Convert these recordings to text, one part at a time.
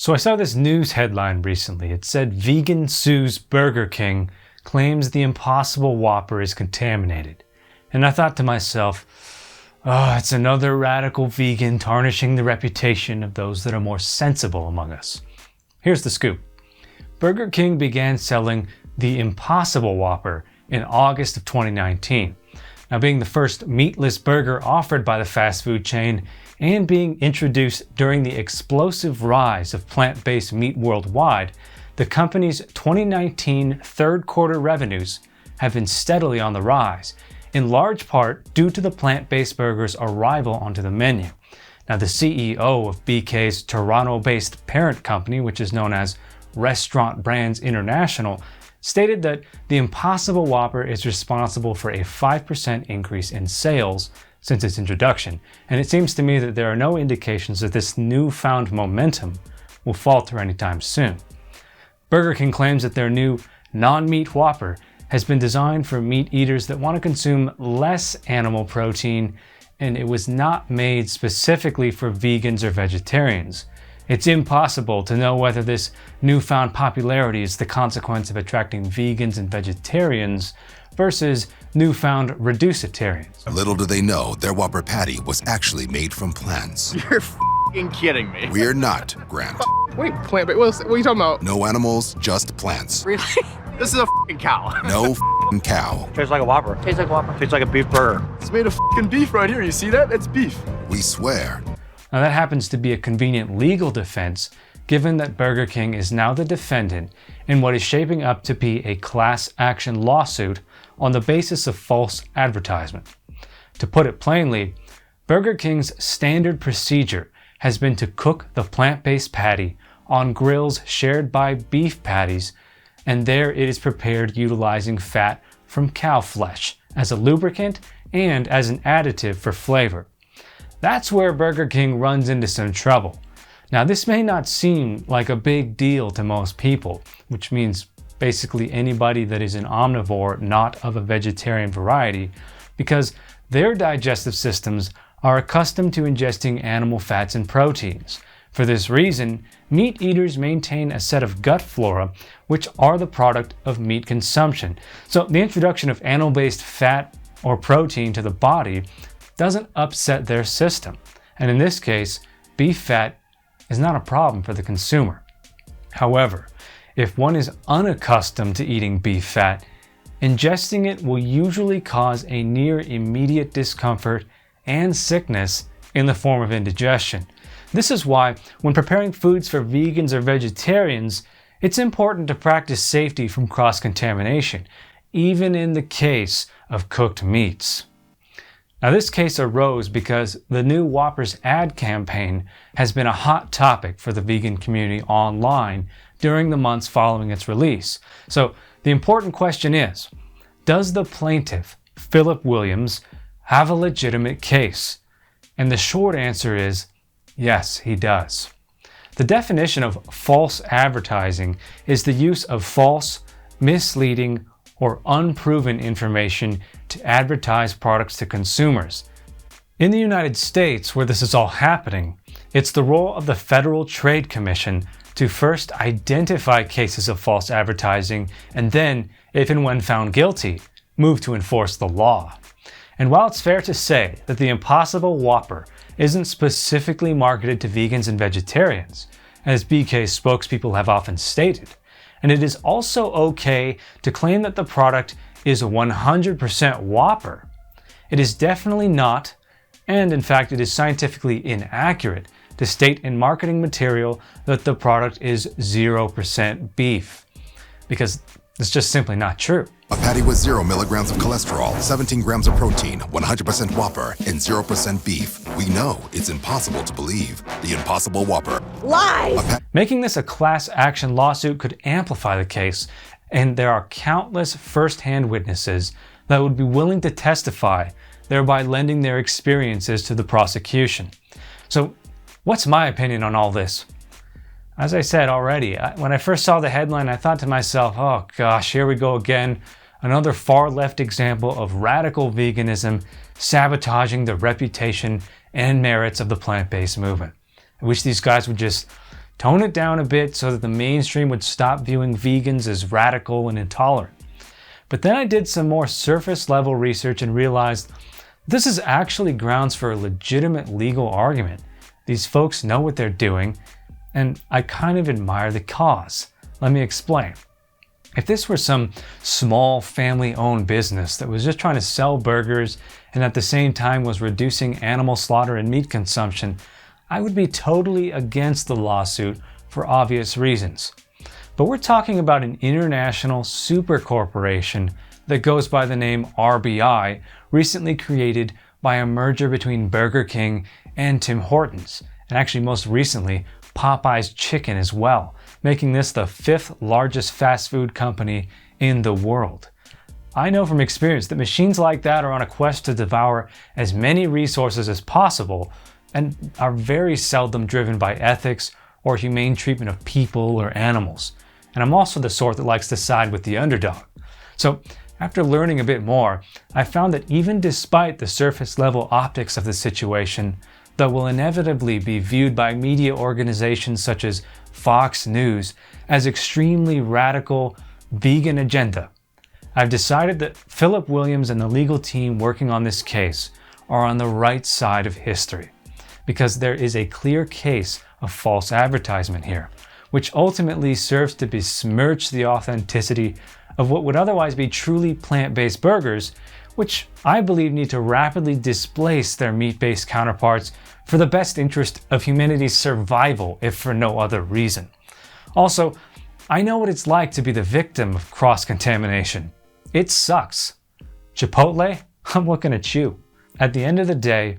So I saw this news headline recently. It said vegan sues Burger King, claims the Impossible Whopper is contaminated. And I thought to myself, oh, it's another radical vegan tarnishing the reputation of those that are more sensible among us. Here's the scoop. Burger King began selling the Impossible Whopper in August of 2019. Now, being the first meatless burger offered by the fast food chain and being introduced during the explosive rise of plant-based meat worldwide, the company's 2019 third quarter revenues have been steadily on the rise, in large part due to the plant-based burger's arrival onto the menu. Now, the CEO of BK's Toronto-based parent company, which is known as Restaurant Brands International, stated that the Impossible Whopper is responsible for a 5% increase in sales since its introduction, and it seems to me that there are no indications that this newfound momentum will falter anytime soon. Burger King claims that their new non-meat Whopper has been designed for meat eaters that want to consume less animal protein, and it was not made specifically for vegans or vegetarians. It's impossible to know whether this newfound popularity is the consequence of attracting vegans and vegetarians versus newfound reducitarians. Little do they know their Whopper patty was actually made from plants. You're f***ing kidding me. We're not, Grant. Wait, plant-based? What are you talking about? No animals, just plants. Really? This is a f***ing cow. No f***ing cow. Tastes like a Whopper. Tastes like Whopper. Tastes like a beef burger. It's made of f***ing beef right here. You see that? It's beef. We swear. Now that happens to be a convenient legal defense, given that Burger King is now the defendant in what is shaping up to be a class action lawsuit on the basis of false advertisement. To put it plainly, Burger King's standard procedure has been to cook the plant-based patty on grills shared by beef patties, and there it is prepared utilizing fat from cow flesh as a lubricant and as an additive for flavor. That's where Burger King runs into some trouble. Now, this may not seem like a big deal to most people, which means basically anybody that is an omnivore not of a vegetarian variety, because their digestive systems are accustomed to ingesting animal fats and proteins. For this reason, meat eaters maintain a set of gut flora which are the product of meat consumption. So the introduction of animal-based fat or protein to the body doesn't upset their system. And in this case, beef fat is not a problem for the consumer. However, if one is unaccustomed to eating beef fat, ingesting it will usually cause a near immediate discomfort and sickness in the form of indigestion. This is why, when preparing foods for vegans or vegetarians, it's important to practice safety from cross-contamination, even in the case of cooked meats. Now, this case arose because the new Whopper's ad campaign has been a hot topic for the vegan community online during the months following its release. So the important question is, does the plaintiff, Phillip Williams, have a legitimate case? And the short answer is, yes, he does. The definition of false advertising is the use of false, misleading, or unproven information to advertise products to consumers. In the United States, where this is all happening, it's the role of the Federal Trade Commission to first identify cases of false advertising and then, if and when found guilty, move to enforce the law. And while it's fair to say that the Impossible Whopper isn't specifically marketed to vegans and vegetarians, as BK's spokespeople have often stated, and it is also okay to claim that the product is 100% Whopper, it is definitely not, and in fact it is scientifically inaccurate, to state in marketing material that the product is 0% beef, because it's just simply not true. A patty with 0 milligrams of cholesterol, 17 grams of protein, 100% Whopper, and 0% beef. We know it's impossible to believe. The Impossible Whopper. Lies! Making this a class action lawsuit could amplify the case, and there are countless first-hand witnesses that would be willing to testify, thereby lending their experiences to the prosecution. So, what's my opinion on all this? As I said already, when I first saw the headline, I thought to myself, oh gosh, here we go again. Another far-left example of radical veganism sabotaging the reputation and merits of the plant-based movement. I wish these guys would just tone it down a bit so that the mainstream would stop viewing vegans as radical and intolerant. But then I did some more surface level research and realized this is actually grounds for a legitimate legal argument. These folks know what they're doing, and I kind of admire the cause. Let me explain. If this were some small family-owned business that was just trying to sell burgers and at the same time was reducing animal slaughter and meat consumption, I would be totally against the lawsuit for obvious reasons. But we're talking about an international super corporation that goes by the name RBI, recently created by a merger between Burger King and Tim Hortons, and actually most recently Popeye's Chicken as well, making this the 5th largest fast food company in the world. I know from experience that machines like that are on a quest to devour as many resources as possible and are very seldom driven by ethics or humane treatment of people or animals. And I'm also the sort that likes to side with the underdog. So after learning a bit more, I found that even despite the surface level optics of the situation, that will inevitably be viewed by media organizations such as Fox News as extremely radical vegan agenda, I've decided that Phillip Williams and the legal team working on this case are on the right side of history, because there is a clear case of false advertisement here, which ultimately serves to besmirch the authenticity of what would otherwise be truly plant-based burgers, which I believe need to rapidly displace their meat-based counterparts for the best interest of humanity's survival, if for no other reason. Also, I know what it's like to be the victim of cross-contamination. It sucks. Chipotle, I'm looking at you. At the end of the day,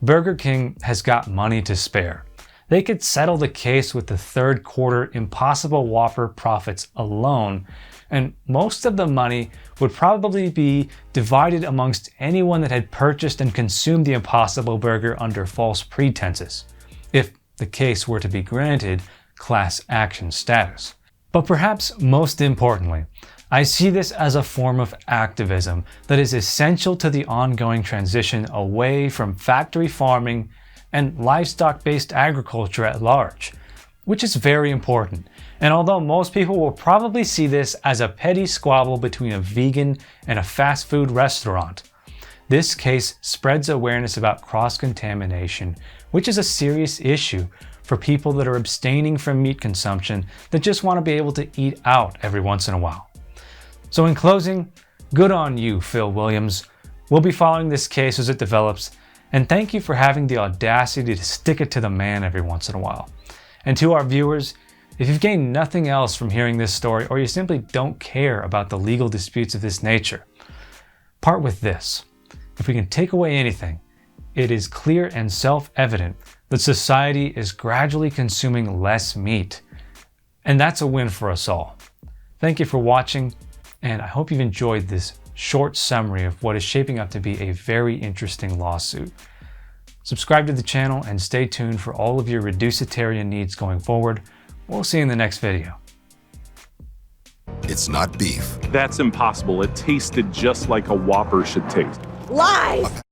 Burger King has got money to spare. They could settle the case with the third quarter Impossible Whopper profits alone, and most of the money would probably be divided amongst anyone that had purchased and consumed the Impossible Burger under false pretenses, if the case were to be granted class action status. But perhaps most importantly, I see this as a form of activism that is essential to the ongoing transition away from factory farming and livestock-based agriculture at large, which is very important. And although most people will probably see this as a petty squabble between a vegan and a fast food restaurant, this case spreads awareness about cross-contamination, which is a serious issue for people that are abstaining from meat consumption that just want to be able to eat out every once in a while. So in closing, good on you, Phil Williams. We'll be following this case as it develops, and thank you for having the audacity to stick it to the man every once in a while. And to our viewers, if you've gained nothing else from hearing this story, or you simply don't care about the legal disputes of this nature, part with this. If we can take away anything, it is clear and self-evident that society is gradually consuming less meat. And that's a win for us all. Thank you for watching, and I hope you've enjoyed this short summary of what is shaping up to be a very interesting lawsuit. Subscribe to the channel and stay tuned for all of your reducitarian needs going forward. We'll see you in the next video. It's not beef. That's impossible. It tasted just like a Whopper should taste. Lies!